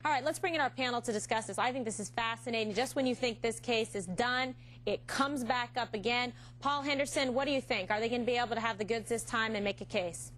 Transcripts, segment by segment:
All right, let's bring in our panel to discuss this. I think this is fascinating. Just when you think this case is done, it comes back up again. Paul Henderson, what do you think? Are they going to be able to have the goods this time and make a case?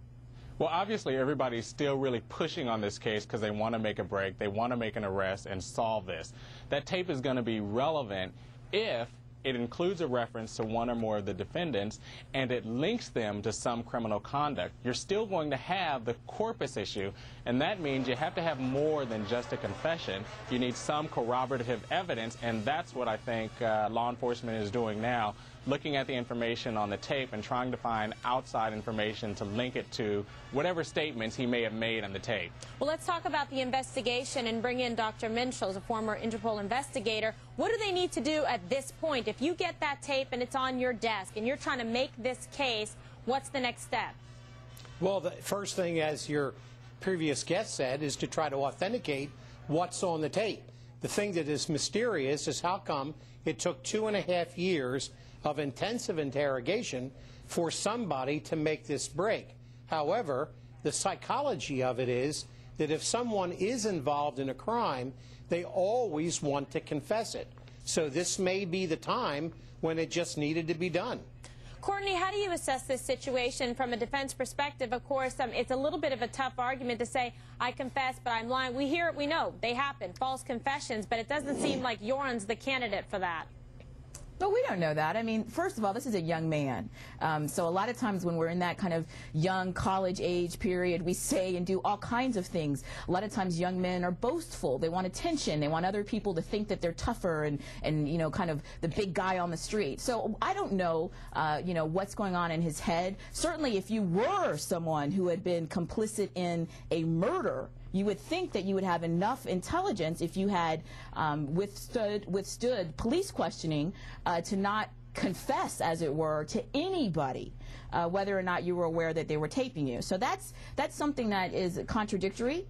Well, obviously, everybody's still really pushing on this case because they want to make a break, they want to make an arrest and solve this. That tape is going to be relevant if it includes a reference to one or more of the defendants and it links them to some criminal conduct. You're still going to have the corpus issue, and that means you have to have more than just a confession. You need some corroborative evidence, and that's what I think law enforcement is doing now, looking at the information on the tape and trying to find outside information to link it to whatever statements he may have made on the tape. Well, let's talk about the investigation and bring in Dr. Minshall, a former Interpol investigator. What do they need to do at this point? If you get that tape and it's on your desk and you're trying to make this case, what's the next step? Well, the first thing, as your previous guest said, is to try to authenticate what's on the tape. The thing that is mysterious is how come it took 2.5 years of intensive interrogation for somebody to make this break. However, the psychology of it is that if someone is involved in a crime, they always want to confess it. So this may be the time when it just needed to be done. Courtney, how do you assess this situation from a defense perspective? Of course, it's a little bit of a tough argument to say, I confess, but I'm lying. We hear it, we know, they happen, false confessions, but it doesn't seem like Yoren's the candidate for that. But we don't know that. I mean, first of all, this is a young man. So a lot of times when we're in that kind of young college age period, we say and do all kinds of things. A lot of times young men are boastful. They want attention. They want other people to think that they're tougher and you know, kind of the big guy on the street. So I don't know, you know, what's going on in his head. Certainly if you were someone who had been complicit in a murder, you would think that you would have enough intelligence if you had withstood police questioning to not confess, as it were, to anybody, whether or not you were aware that they were taping you. So that's something that is contradictory,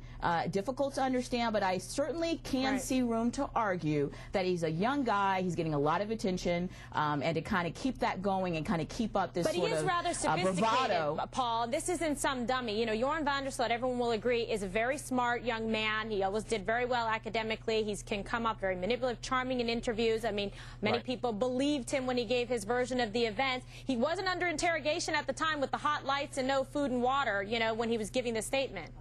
difficult to understand, but I certainly can see room to argue that he's a young guy, he's getting a lot of attention, and to kind of keep that going and kind of keep up this sort of rather sophisticated, bravado. Paul. This isn't some dummy. You know, Joran van der Sloot, everyone will agree, is a very smart young man. He always did very well academically. He can come up very manipulative, charming in interviews. I mean, many people believed him when he gave his version of the events. He wasn't under interrogation at the time with the hot lights and no food and water, you know, when he was giving the statement.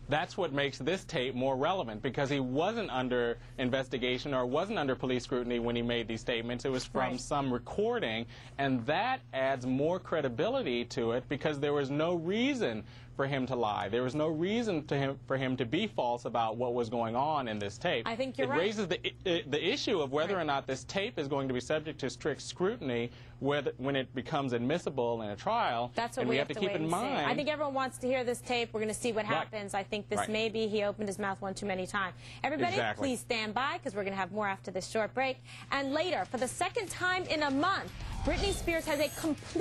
That's what makes this tape more relevant, because he wasn't under investigation or wasn't under police scrutiny when he made these statements. It was from some recording, and that adds more credibility to it because there was no reason for him to lie. There was no reason for him to be false about what was going on in this tape. I think you're right. It raises the issue of whether or not this tape is going to be subject to strict scrutiny when it becomes admissible in a trial. That's what and we have to keep in mind. I think everyone wants to hear this tape. We're going to see what happens. I think this may be he opened his mouth one too many times. Everybody, please stand by because we're going to have more after this short break. And later, for the second time in a month, Britney Spears has a complete